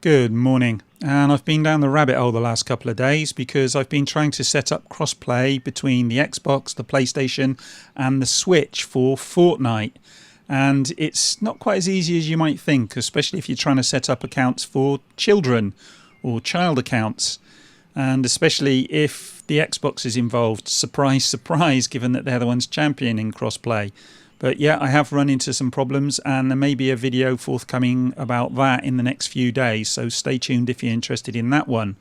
Good morning. And I've been down the rabbit hole the last couple of days because I've been trying to set up cross-play between the Xbox, the PlayStation and the Switch for Fortnite. And it's not quite as easy as you might think, especially if you're trying to set up accounts for children or child accounts. And especially if the Xbox is involved. Surprise, surprise, given that they're the ones championing cross-play. But yeah, I have run into some problems, and there may be a video forthcoming about that in the next few days, so stay tuned if you're interested in that one.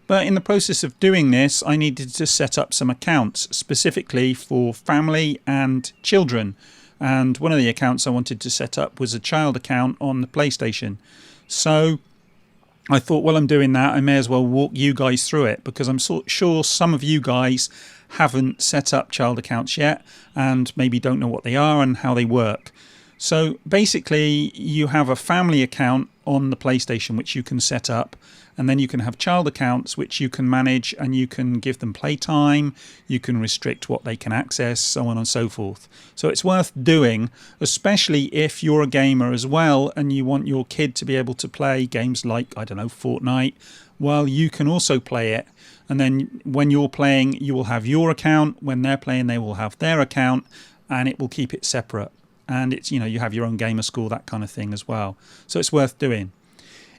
But in the process of doing this, I needed to set up some accounts specifically for family and children. And one of the accounts I wanted to set up was a child account on the PlayStation. So I thought, while I'm doing that, I may as well walk you guys through it, because I'm sure some of you guys haven't set up child accounts yet and maybe don't know what they are and how they work. So basically, you have a family account on the PlayStation which you can set up, and then you can have child accounts which you can manage, and you can give them playtime, you can restrict what they can access, so on and so forth. So it's worth doing, especially if you're a gamer as well and you want your kid to be able to play games like, I don't know, Fortnite, while you can also play it. And then when you're playing, you will have your account. When they're playing, they will have their account, and it will keep it separate. And it's, you have your own gamer score, that kind of thing as well. So it's worth doing.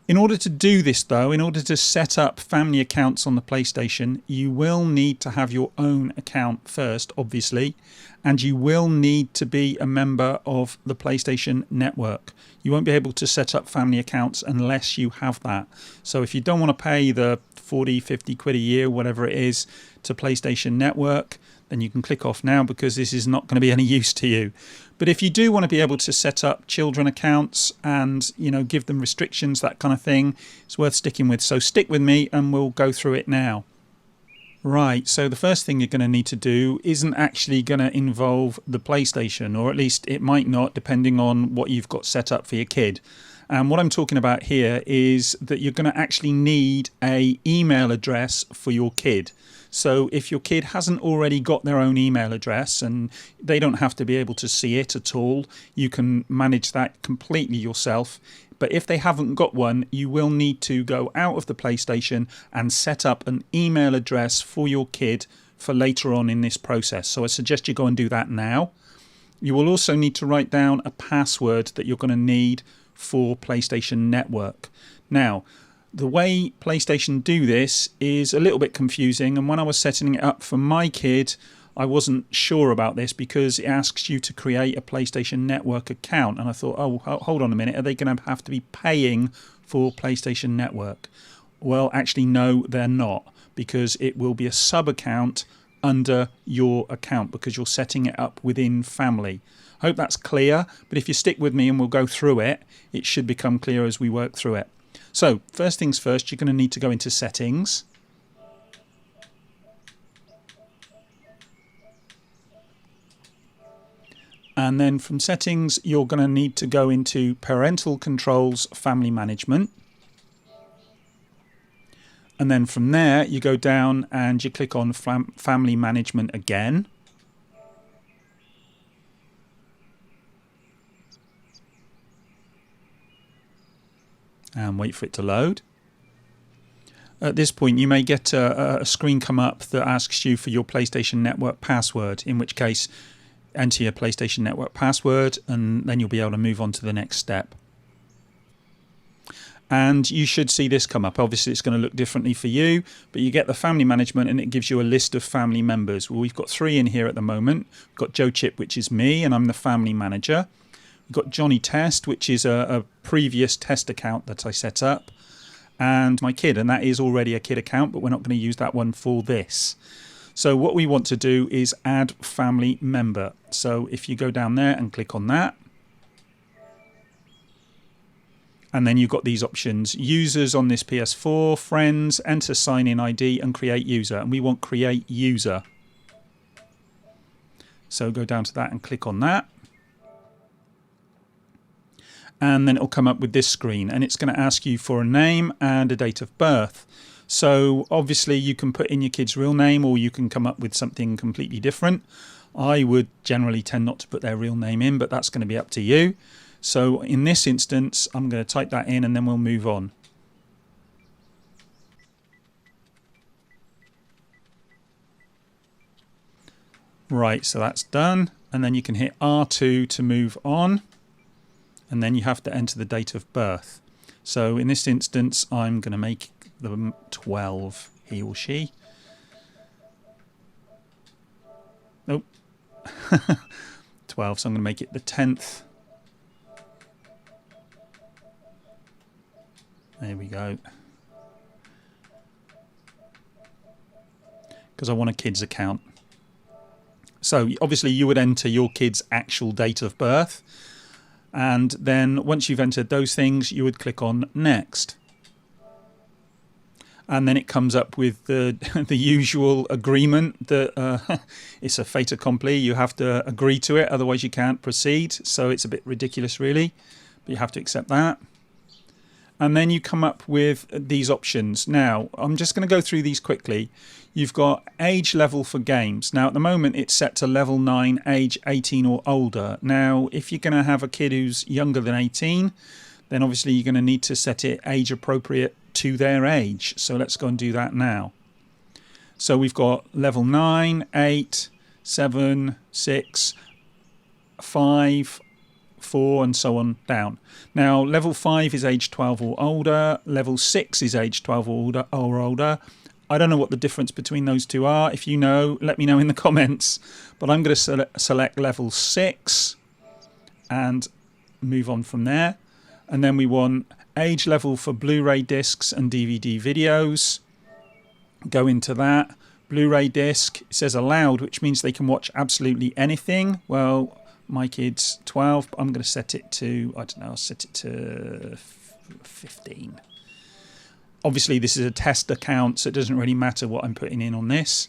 In order to do this, though, in order to set up family accounts on the PlayStation, you will need to have your own account first, obviously, and you will need to be a member of the PlayStation Network. You won't be able to set up family accounts unless you have that. So if you don't want to pay the 40, 50 quid a year, whatever it is, to PlayStation Network, then you can click off now, because this is not going to be any use to you. But if you do want to be able to set up children accounts and, give them restrictions, that kind of thing, it's worth sticking with. So stick with me and we'll go through it now. Right, so the first thing you're going to need to do isn't actually going to involve the PlayStation, or at least it might not, depending on what you've got set up for your kid. And what I'm talking about here is that you're going to actually need an email address for your kid. So if your kid hasn't already got their own email address, and they don't have to be able to see it at all, you can manage that completely yourself. But if they haven't got one, you will need to go out of the PlayStation and set up an email address for your kid for later on in this process. So I suggest you go and do that now. You will also need to write down a password that you're going to need for PlayStation Network. Now, the way PlayStation do this is a little bit confusing, and when I was setting it up for my kid, I wasn't sure about this, because it asks you to create a PlayStation Network account, and I thought, oh, hold on a minute, are they going to have to be paying for PlayStation Network? Well, actually, no, they're not, because it will be a sub-account under your account, because you're setting it up within family. I hope that's clear, but if you stick with me and we'll go through it, it should become clear as we work through it. So, first things first, you're going to need to go into Settings. And then from Settings, you're going to need to go into Parental Controls, Family Management. And then from there, you go down and you click on Family Management again. And wait for it to load. At this point, you may get a screen come up that asks you for your PlayStation Network password, in which case enter your PlayStation Network password, and then you'll be able to move on to the next step. And you should see this come up. Obviously, it's going to look differently for you, but you get the family management and it gives you a list of family members. Well, we've got 3 in here at the moment. We've got Joe Chip, which is me, and I'm the family manager. We've got Johnny Test, which is a previous test account that I set up, and my kid, and that is already a kid account, but we're not going to use that one for this. So what we want to do is add family member. So if you go down there and click on that, and then you've got these options: users on this PS4, friends, enter sign-in ID, and create user. And we want create user. So go down to that and click on that. And then it'll come up with this screen, and it's going to ask you for a name and a date of birth. So obviously you can put in your kid's real name, or you can come up with something completely different. I would generally tend not to put their real name in, but that's going to be up to you. So in this instance, I'm going to type that in and then we'll move on. Right, so that's done. And then you can hit R2 to move on. And then you have to enter the date of birth. So in this instance, I'm going to make them 12, he or she. Nope. 12, so I'm going to make it the 10th. There we go. Because I want a kid's account. So obviously you would enter your kid's actual date of birth. And then once you've entered those things, you would click on next. And then it comes up with the the usual agreement that it's a fait accompli. You have to agree to it, otherwise you can't proceed. So it's a bit ridiculous, really, but you have to accept that. And then you come up with these options. Now, I'm just going to go through these quickly. You've got age level for games. Now, at the moment, it's set to level 9, age 18 or older. Now, if you're going to have a kid who's younger than 18, then obviously you're going to need to set it age appropriate to their age. So let's go and do that now. So we've got level 9, 8, 7, 6, 5, 4 and so on down. Now level 5 is age 12 or older. Level 6 is age 12 or older. I don't know what the difference between those two are. If you know, let me know in the comments. But I'm going to select level 6 and move on from there. And then we want age level for Blu-ray discs and DVD videos. Go into that. Blu-ray disc, it says allowed, which means they can watch absolutely anything. Well, my kid's 12, but I'm going to set it to, I don't know, I'll set it to 15. Obviously, this is a test account, so it doesn't really matter what I'm putting in on this.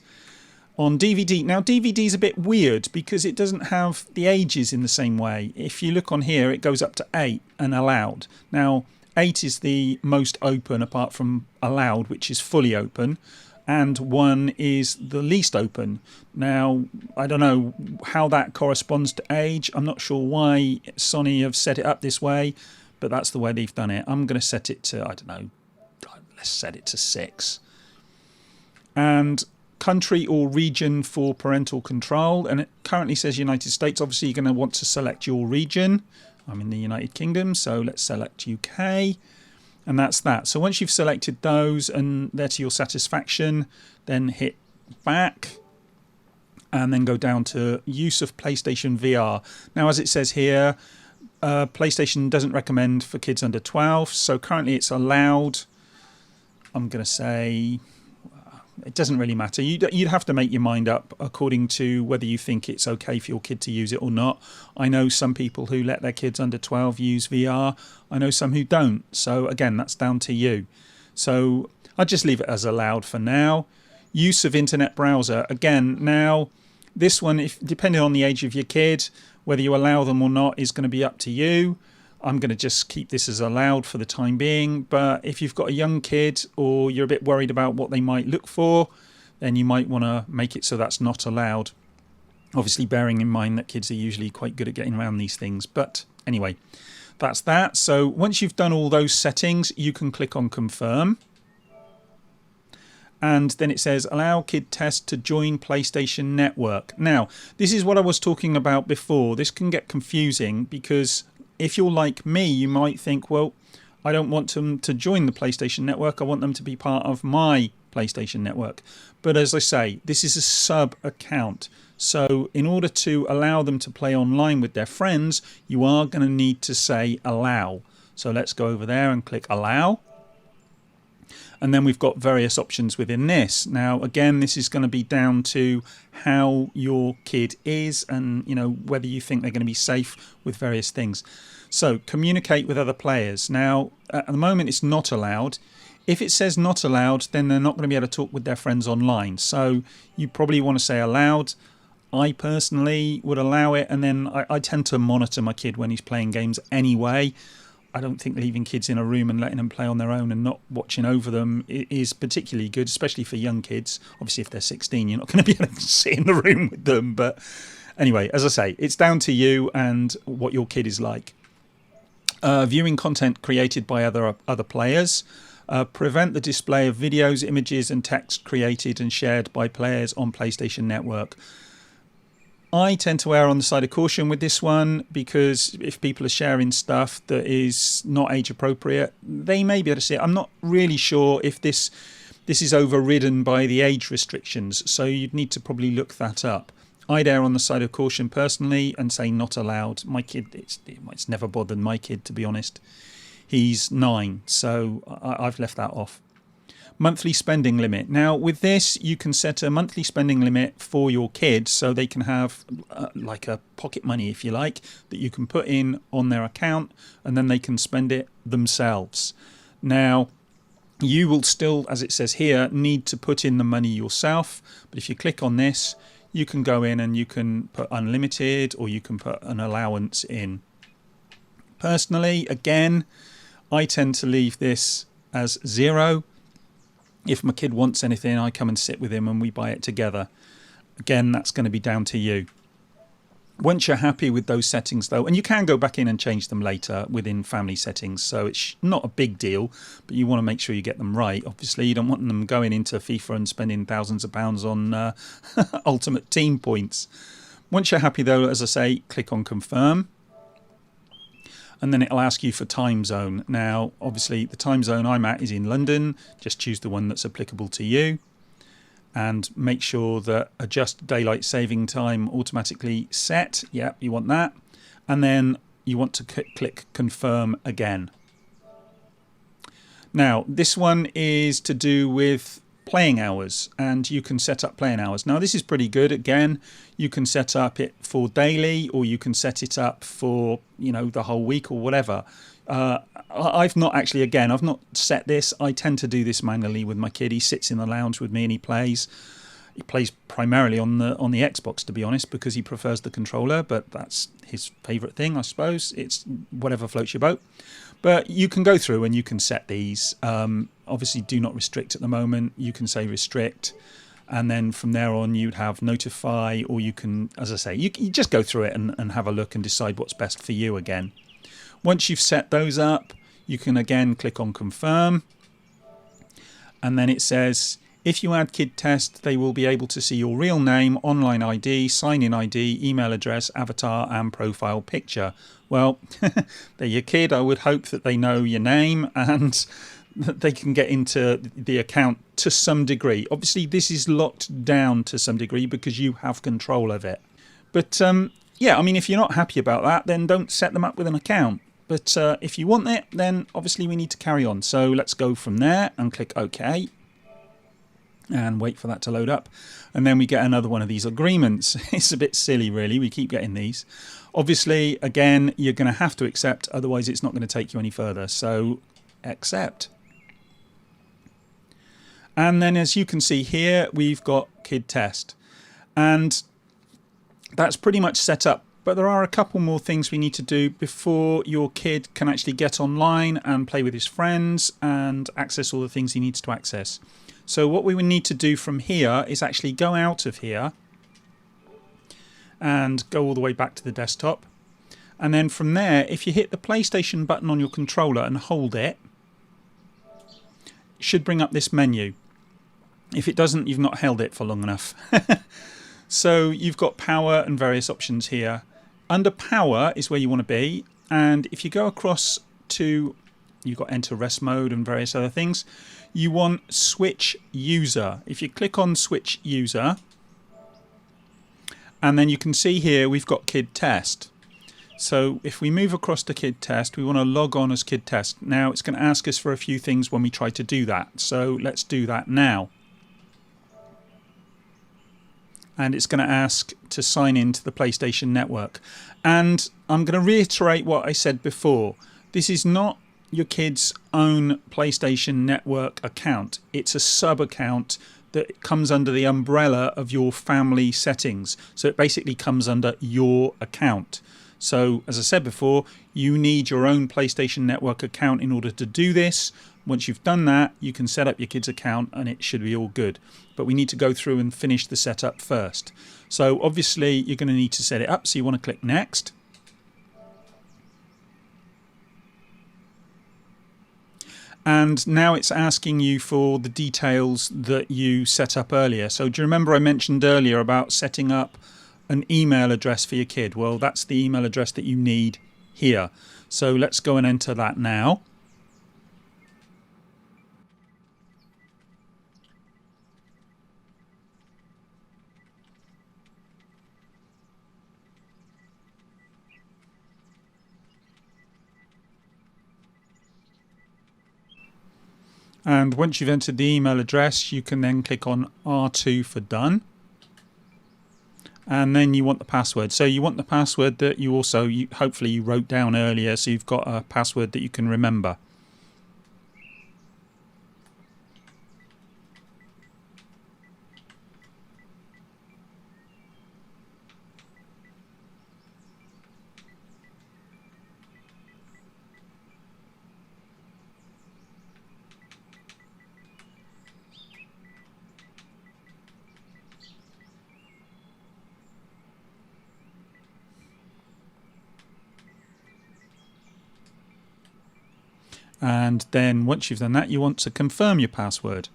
On DVD, now DVD is a bit weird because it doesn't have the ages in the same way. If you look on here, it goes up to 8 and allowed. Now, 8 is the most open apart from allowed, which is fully open, and 1 is the least open. Now, I don't know how that corresponds to age. I'm not sure why Sony have set it up this way, but that's the way they've done it. I'm going to set it to, I don't know, let's set it to 6. And country or region for parental control, and it currently says United States. Obviously, you're going to want to select your region. I'm in the United Kingdom, so let's select UK. And that's that. So once you've selected those and they're to your satisfaction, then hit back and then go down to use of PlayStation VR. Now, as it says here, PlayStation doesn't recommend for kids under 12. So currently it's allowed. I'm going to say it doesn't really matter. You'd have to make your mind up according to whether you think it's okay for your kid to use it or not. I know some people who let their kids under 12 use VR. I know some who don't. So again, that's down to you. So I'll just leave it as allowed for now. Use of internet browser. Again, now this one, if depending on the age of your kid, whether you allow them or not is going to be up to you. I'm going to just keep this as allowed for the time being. But if you've got a young kid or you're a bit worried about what they might look for, then you might want to make it so that's not allowed. Obviously, bearing in mind that kids are usually quite good at getting around these things. But anyway, that's that. So once you've done all those settings, you can click on confirm. And then it says allow kid test to join PlayStation Network. Now, this is what I was talking about before. This can get confusing because if you're like me, you might think, well, I don't want them to join the PlayStation Network. I want them to be part of my PlayStation Network. But as I say, this is a sub account. So in order to allow them to play online with their friends, you are going to need to say allow. So let's go over there and click allow. And then we've got various options within this. Now, again, this is going to be down to how your kid is and, you know, whether you think they're going to be safe with various things. So communicate with other players. Now, at the moment, it's not allowed. If it says not allowed, then they're not going to be able to talk with their friends online. So you probably want to say allowed. I personally would allow it. And then I tend to monitor my kid when he's playing games anyway. I don't think leaving kids in a room and letting them play on their own and not watching over them is particularly good, especially for young kids. Obviously, if they're 16, you're not going to be able to sit in the room with them. But anyway, as I say, it's down to you and what your kid is like. Viewing content created by other players. Prevent the display of videos, images and text created and shared by players on PlayStation Network. I tend to err on the side of caution with this one, because if people are sharing stuff that is not age appropriate, they may be able to see it. I'm not really sure if this is overridden by the age restrictions, so you'd need to probably look that up. I'd err on the side of caution personally and say not allowed. My kid, it's never bothered my kid, to be honest. He's 9, so I've left that off. Monthly spending limit. Now with this you can set a monthly spending limit for your kids, so they can have like a pocket money, if you like, that you can put in on their account, and then they can spend it themselves. Now you will still, as it says here, need to put in the money yourself, but if you click on this you can go in and you can put unlimited, or you can put an allowance in. Personally, again, I tend to leave this as 0. If my kid wants anything, I come and sit with him and we buy it together. Again, that's going to be down to you. Once you're happy with those settings though, and you can go back in and change them later within family settings, so it's not a big deal, but you want to make sure you get them right. Obviously you don't want them going into FIFA and spending thousands of pounds on ultimate team points. Once you're happy though, as I say, click on confirm, and then it'll ask you for time zone. Now obviously the time zone I'm at is in London. Just choose the one that's applicable to you, and make sure that adjust daylight saving time automatically set. Yep, you want that, and then you want to click confirm again. Now this one is to do with playing hours, and you can set up playing hours. Now this is pretty good. Again, you can set up it for daily, or you can set it up for, you know, the whole week or whatever. I've not actually, again, I've not set this. I tend to do this manually with my kid. He sits in the lounge with me and he plays. He plays primarily on the Xbox, to be honest, because he prefers the controller, but that's his favourite thing, I suppose. It's whatever floats your boat. But you can go through and you can set these. Obviously do not restrict at the moment. You can say restrict, and then from there on you'd have notify, or you can, as I say, you just go through it and have a look and decide what's best for you again. Once you've set those up, you can again click on confirm, and then it says if you add kid test, they will be able to see your real name, online ID, sign-in ID, email address, avatar and profile picture. Well, they're your kid. I would hope that they know your name and that they can get into the account to some degree. Obviously this is locked down to some degree because you have control of it. But yeah, I mean, if you're not happy about that, then don't set them up with an account. But if you want it, then obviously we need to carry on. So let's go from there and click OK. And wait for that to load up, and then we get another one of these agreements. It's a bit silly really, we keep getting these. Obviously again you're going to have to accept, otherwise it's not going to take you any further, so accept. And then as you can see here, we've got kid test, and that's pretty much set up, but there are a couple more things we need to do before your kid can actually get online and play with his friends and access all the things he needs to access. So what we would need to do from here is actually go out of here and go all the way back to the desktop. And then from there, if you hit the PlayStation button on your controller and hold it, it should bring up this menu. If it doesn't, you've not held it for long enough. So you've got power and various options here. Under power is where you want to be. And if you go across to, you've got enter rest mode and various other things. You want switch user. If you click on switch user, and then you can see here we've got kid test. So if we move across to kid test, we want to log on as kid test. Now it's going to ask us for a few things when we try to do that. So let's do that now. And it's going to ask to sign into the PlayStation Network. And I'm going to reiterate what I said before. This is not your kid's own PlayStation Network account. It's a sub account that comes under the umbrella of your family settings. So it basically comes under your account. So as I said before, you need your own PlayStation Network account in order to do this. Once you've done that, you can set up your kid's account and it should be all good. But we need to go through and finish the setup first. So obviously you're going to need to set it up. So you want to click next. And now it's asking you for the details that you set up earlier. So do you remember I mentioned earlier about setting up an email address for your kid. Well, that's the email address that you need here. So let's go and enter that now. And once you've entered the email address, you can then click on R2 for done. And then you want the password. So you want the password that you also, hopefully you wrote down earlier, so you've got a password that you can remember. And then once you've done that, you want to confirm your password.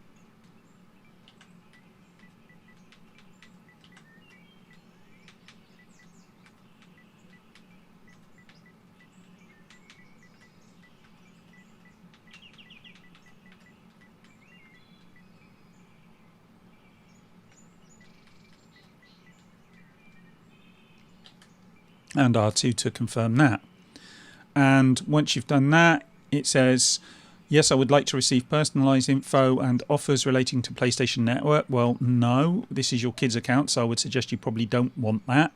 And R2 to confirm that. And once you've done that, it says, yes, I would like to receive personalised info and offers relating to PlayStation Network. Well, no, this is your kid's account, so I would suggest you probably don't want that.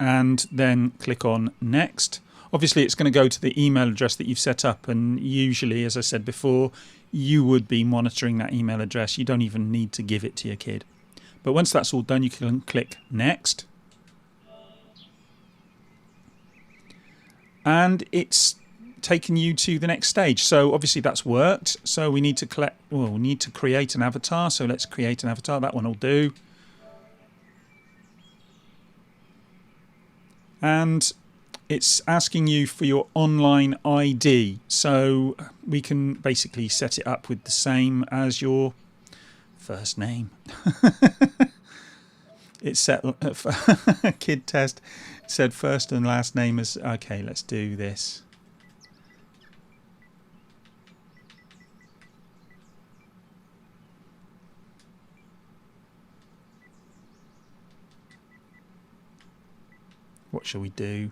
And then click on Next. Obviously, it's going to go to the email address that you've set up, and usually, as I said before, you would be monitoring that email address. You don't even need to give it to your kid. But once that's all done, you can click Next. And it's taken you to the next stage. So obviously that's worked. So we need to we need to create an avatar. So let's create an avatar. That one will do. And it's asking you for your online ID. So we can basically set it up with the same as your first name. It's set kid test said first and last name is okay. Let's do this. What shall we do?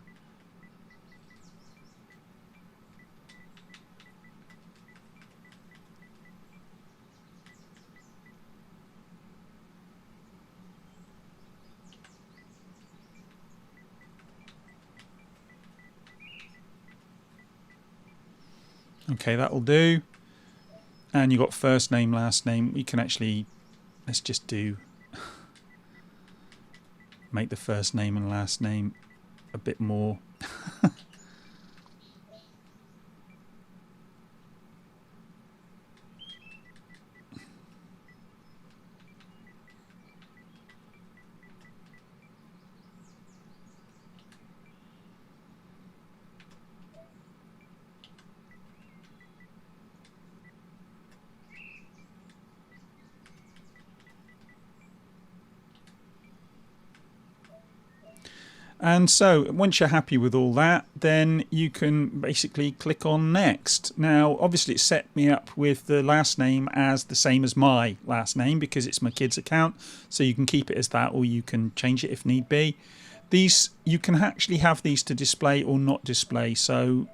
Okay, that'll do. And you got first name, last name. We can actually, let's just do, make the first name and last name a bit more. And so once you're happy with all that, then you can basically click on Next. Now, obviously it set me up with the last name as the same as my last name because it's my kid's account. So you can keep it as that, or you can change it if need be. These, you can actually have these to display or not display. So,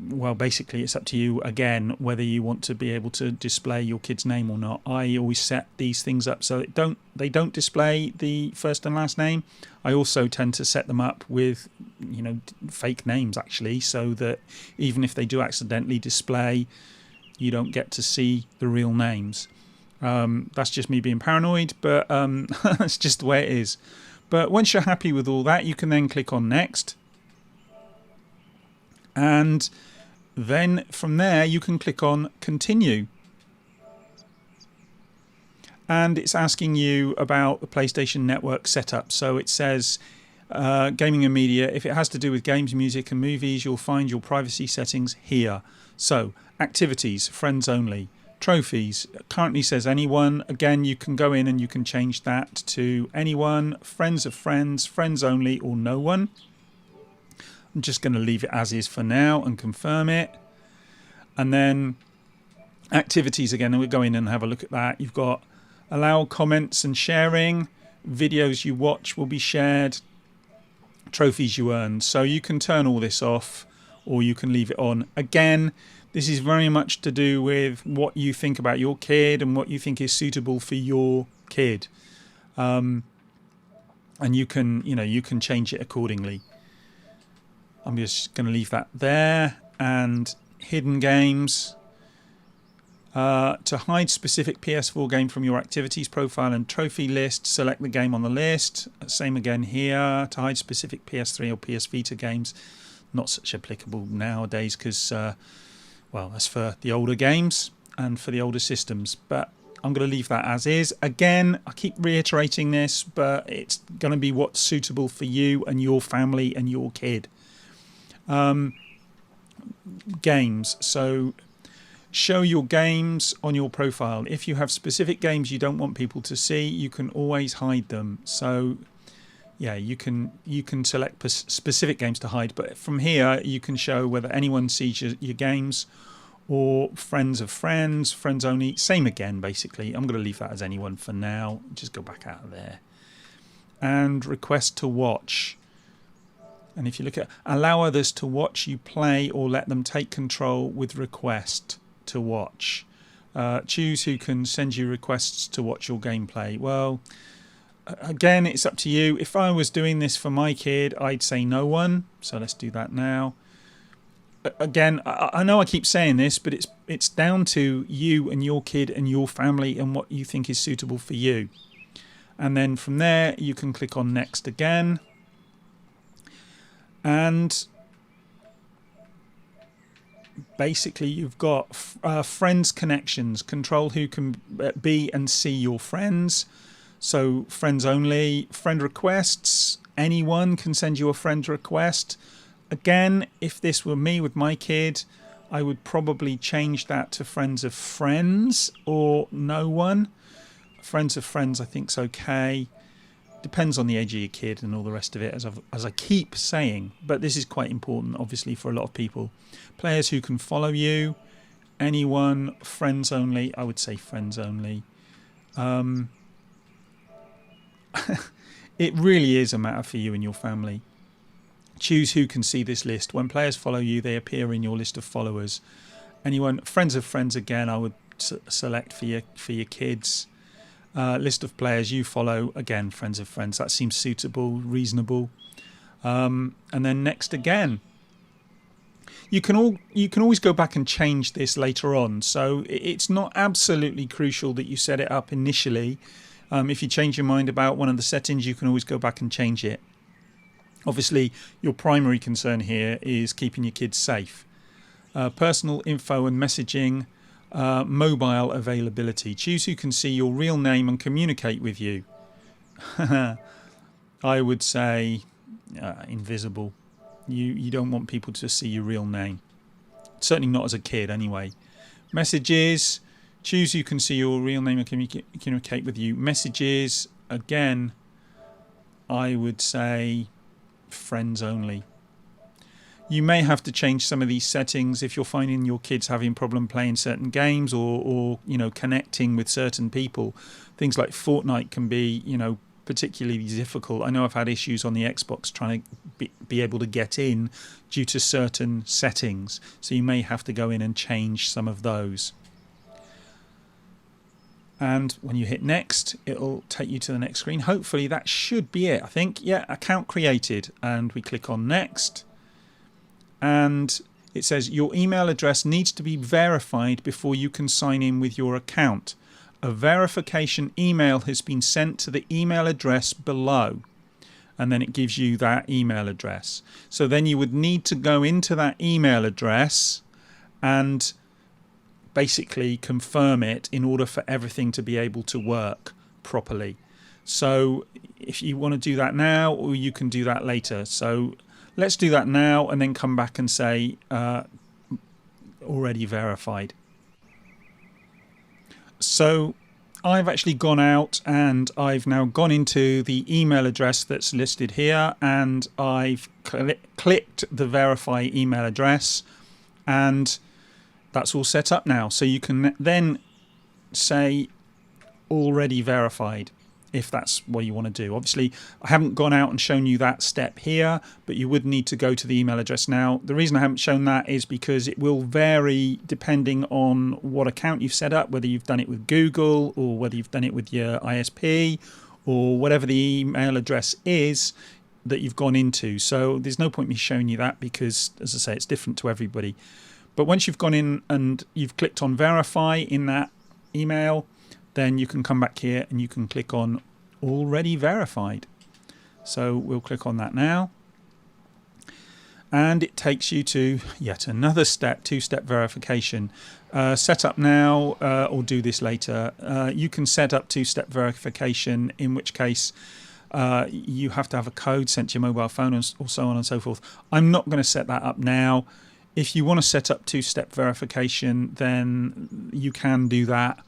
well, basically it's up to you again whether you want to be able to display your kid's name or not. I always set these things up so they don't display the first and last name. I also tend to set them up with, you know, fake names actually, so that even if they do accidentally display, you don't get to see the real names. That's just me being paranoid, but that's just the way it is. But once you're happy with all that, you can then click on Next. And then from there you can click on Continue. And it's asking you about the PlayStation Network setup. So it says gaming and media. If it has to do with games, music and movies, you'll find your privacy settings here. So activities, friends only. Trophies currently says anyone. Again, you can go in and you can change that to anyone, friends of friends, friends only, or no one. I'm just going to leave it as is for now and confirm it. And then activities again, and we'll go in and have a look at that. You've got allow comments and sharing. Videos you watch will be shared. Trophies you earn. So you can turn all this off or you can leave it on. Again, this is very much to do with what you think about your kid and what you think is suitable for your kid. And you can change it accordingly. I'm just going to leave that there. And hidden games. To hide specific PS4 game from your activities profile and trophy list, select the game on the list. Same again here. To hide specific PS3 or PS Vita games, not such applicable nowadays because, well, that's for the older games and for the older systems. But I'm going to leave that as is. Again, I keep reiterating this, but it's going to be what's suitable for you and your family and your kid. Games. So show your games on your profile. If you have specific games you don't want people to see, you can always hide them. So yeah, you can select specific games to hide, but from here you can show whether anyone sees your games or friends of friends, friends only. Same again, basically. I'm going to leave that as anyone for now. Just go back out of there. And request to watch. And if you look at allow others to watch you play or let them take control with request to watch. Choose who can send you requests to watch your gameplay. Well, again, it's up to you. If I was doing this for my kid, I'd say no one. So let's do that now. Again, I know I keep saying this, but it's down to you and your kid and your family and what you think is suitable for you. And then from there, you can click on next again. And basically you've got friends connections. Control who can be and see your friends. So friends only. Friend requests. Anyone can send you a friend request. Again, if this were me with my kid, I would probably change that to friends of friends or no one. Friends of friends I think's okay. Depends on the age of your kid and all the rest of it, as I keep saying. But this is quite important, obviously, for a lot of people. Players who can follow you. Anyone. Friends only. I would say friends only. It really is a matter for you and your family. Choose who can see this list. When players follow you, they appear in your list of followers. Anyone. Friends of friends again, I would select for your kids. List of players you follow, again, friends of friends. That seems suitable, reasonable. And then next again. You can always go back and change this later on. So it's not absolutely crucial that you set it up initially. If you change your mind about one of the settings, you can always go back and change it. Obviously, your primary concern here is keeping your kids safe. Personal info and messaging. Mobile availability. Choose who can see your real name and communicate with you. I would say invisible. You don't want people to see your real name. Certainly not as a kid anyway. Messages. Choose who can see your real name and communicate with you. Messages. Again, I would say friends only. You may have to change some of these settings if you're finding your kids having problem playing certain games or connecting with certain people. Things like Fortnite can be, particularly difficult. I know I've had issues on the Xbox trying to be able to get in due to certain settings. So you may have to go in and change some of those. And when you hit next, it'll take you to the next screen. Hopefully that should be it. I think, yeah, account created. And we click on next. And it says your email address needs to be verified before you can sign in with your account. A verification email has been sent to the email address below. And then it gives you that email address. So then you would need to go into that email address and basically confirm it in order for everything to be able to work properly. So if you want to do that now, or you can do that later. So let's do that now and then come back and say already verified. So I've actually gone out and I've now gone into the email address that's listed here, and I've clicked the verify email address, and that's all set up now. So you can then say already verified if that's what you want to do. Obviously I haven't gone out and shown you that step here, but you would need to go to the email address. Now the reason I haven't shown that is because it will vary depending on what account you've set up, whether you've done it with Google or whether you've done it with your ISP or whatever the email address is that you've gone into. So there's no point me showing you that because, as I say, it's different to everybody. But once you've gone in and you've clicked on verify in that email, then you can come back here and you can click on already verified. So we'll click on that now, and it takes you to yet another step, two-step verification. Set up now or do this later. You can set up two-step verification, in which case you have to have a code sent to your mobile phone and so on and so forth. I'm not going to set that up now. If you want to set up two-step verification, then you can do that.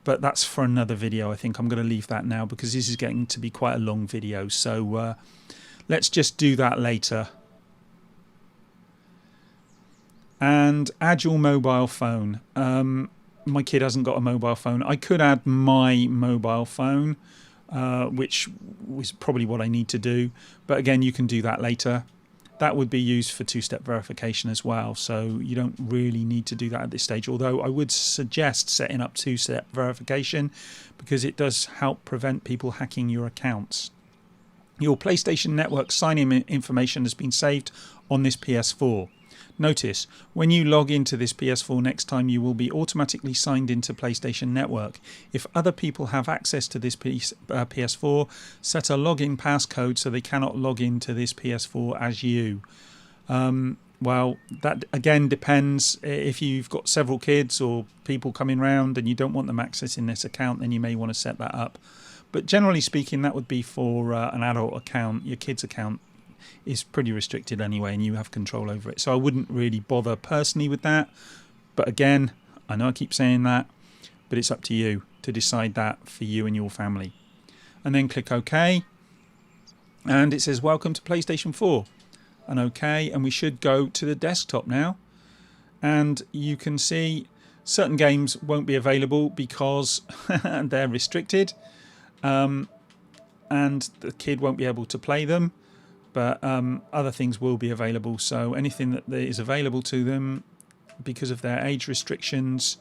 But that's for another video. I think I'm going to leave that now because this is getting to be quite a long video. So let's just do that later. And add your mobile phone. My kid hasn't got a mobile phone. I could add my mobile phone, which was probably what I need to do. But again, you can do that later. That would be used for two-step verification as well, so you don't really need to do that at this stage, although I would suggest setting up two-step verification because it does help prevent people hacking your accounts. Your PlayStation Network sign-in information has been saved on this PS4. Notice, when you log into this PS4 next time, you will be automatically signed into PlayStation Network. If other people have access to this PS4, set a login passcode so they cannot log into this PS4 as you. Well, that again depends. If you've got several kids or people coming round and you don't want them accessing this account, then you may want to set that up. But generally speaking, that would be for an adult account. Your kid's account is pretty restricted anyway, and you have control over it. So I wouldn't really bother personally with that. But again, I know I keep saying that, but it's up to you to decide that for you and your family. And then click OK. And it says welcome to PlayStation 4. And OK, and we should go to the desktop now. And you can see certain games won't be available because they're restricted. And the kid won't be able to play them. But other things will be available, so anything that is available to them because of their age restrictions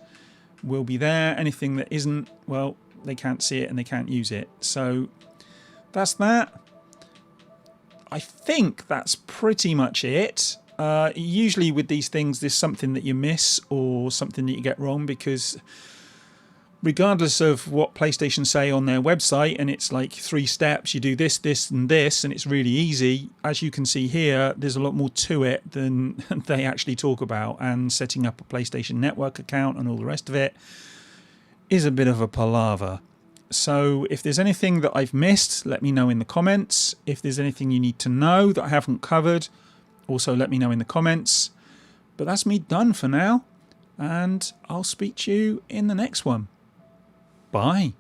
will be there. Anything that isn't, well, they can't see it and they can't use it. So that's that. I think that's pretty much it. Usually with these things there's something that you miss or something that you get wrong, because regardless of what PlayStation say on their website, and it's like 3 steps, you do this, this and this, and it's really easy. As you can see here, there's a lot more to it than they actually talk about, and setting up a PlayStation Network account and all the rest of it is a bit of a palaver. So if there's anything that I've missed, let me know in the comments. If there's anything you need to know that I haven't covered, also let me know in the comments. But that's me done for now, and I'll speak to you in the next one. Bye.